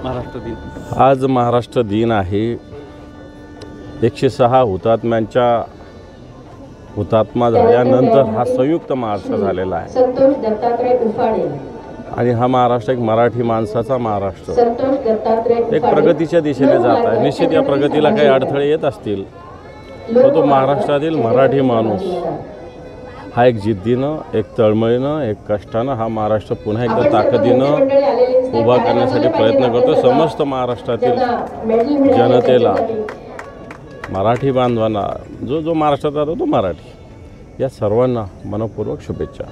महाराष्ट्र दिन? आज महाराष्ट्र दिन आहे। 106 हुतात्म्यांच्या हुतात्मा झाल्यानंतर हा संयुक्त महाराष्ट्र झालेला आहे आणि हा महाराष्ट्र एक मराठी माणसाचा महाराष्ट्र एक प्रगतीच्या दिशेने जात आहे। निश्चित या प्रगतीला काही अडथळे येत असतील, तो महाराष्ट्रातील मराठी माणूस हा एक जिद्दीनं, एक तळमळीनं, एक कष्टानं हा महाराष्ट्र पुन्हा एकदा ताकदीनं उभा करण्यासाठी प्रयत्न करतो। समस्त महाराष्ट्रातील जनतेला, मराठी बांधवांना, जो महाराष्ट्रात राहतो तो मराठी, या सर्वांना मनपूर्वक शुभेच्छा।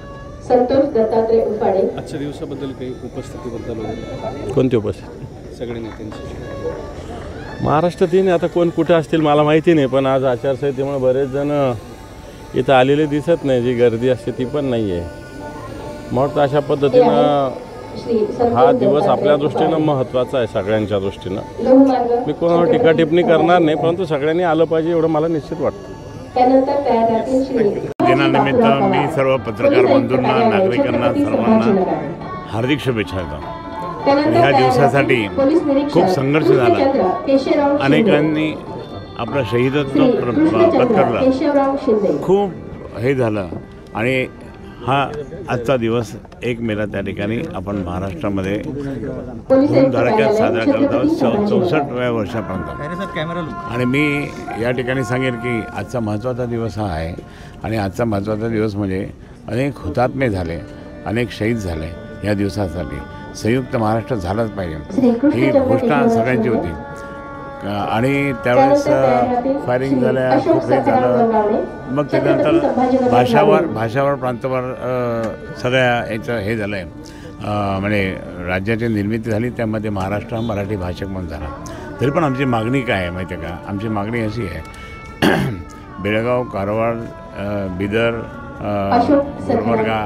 संतोष दत्तात्रय उफाडे आजच्या दिवसाबद्दल काही उपस्थितीबद्दल वगैरे? कोणती उपस्थिती? सगळे नेत्यांची। महाराष्ट्र दिन आता कोण कुठे असतील मला माहिती नाही, पण आज आचारसंहितेमुळे बरेच जण इथं आलेले दिसत नाही। जी गर्दी असते ती पण नाही आहे। मग अशा पद्धतीनं हा दिवस आपल्या दृष्टीनं महत्त्वाचा आहे, सगळ्यांच्या दृष्टीनं। मी कोणावर टीका टिप्पणी करणार नाही, परंतु सगळ्यांनी आलं पाहिजे एवढं मला निश्चित वाटतं। दिनानिमित्त मी सर्व पत्रकार बंधूंना, नागरिकांना, सर्वांना हार्दिक शुभेच्छा देतो। ह्या दिवसासाठी खूप संघर्ष झाला, अनेकांनी आपलं शहीदत्व पत्करलं, खूप हे झालं आणि हा आजचा दिवस 1 मेला त्या ठिकाणी आपण महाराष्ट्रामध्ये धूमधडाक्यात साजरा करत आहोत 64व्या वर्षापर्यंत। आणि मी या ठिकाणी सांगेन की आजचा महत्त्वाचा दिवस हा आहे आणि आजचा महत्त्वाचा दिवस म्हणजे अनेक हुतात्मे झाले, अनेक शहीद झाले। या दिवसासाठी संयुक्त महाराष्ट्र झालाच पाहिजे ही घोषणा सगळ्यांची होती आणि त्यावेळेस फायरिंग झाल्या, खूप हे झालं। मग त्याच्यानंतर भाषावर प्रांतावर सगळ्या याचं हे झालं आहे, म्हणजे राज्याची निर्मिती झाली, त्यामध्ये महाराष्ट्र हा मराठी भाषक म्हणून झाला। तरी पण आमची मागणी काय आहे माहिती आहे का? आमची मागणी अशी आहे, बेळगाव, कारवार, बिदर, गुलबर्गा,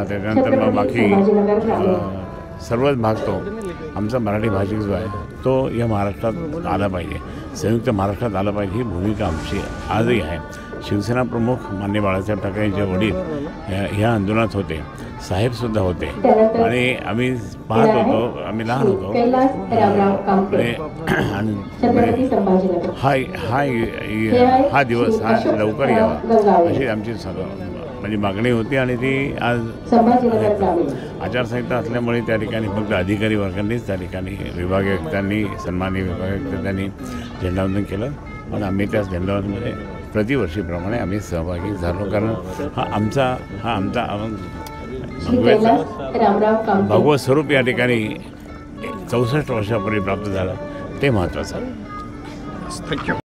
त्याच्यानंतर मग बाकी सर्वच भाग तो आमचा मराठी भाषिक जो आहे तो या महाराष्ट्रात आला पाहिजे, संयुक्त महाराष्ट्रात आला पाहिजे, ही भूमिका आमची आजही आहे। शिवसेना प्रमुख माननीय बाळासाहेब ठाकरेंचे वडील ह्या आंदोलनात होते, साहेबसुद्धा होते आणि आम्ही पाहत होतो, आम्ही लहान होतो आणि हा दिवस हा लवकर यावा अशी आमची म्हणजे मागणी होती आणि ती आज आचारसंहिता असल्यामुळे त्या ठिकाणी फक्त अधिकारी वर्गांनीच त्या ठिकाणी विभागीय आयुक्तांनी, सन्माननीय विभागीय आयुक्तांनी झेंडावंदन केलं आणि आम्ही त्या झेंडावंदनमध्ये प्रतिवर्षीप्रमाणे आम्ही सहभागी झालो, कारण हा आमचा भगवत स्वरूप या ठिकाणी 64 वर्षापूर्वी प्राप्त झालं, ते महत्त्वाचं आहे। थँक्यू।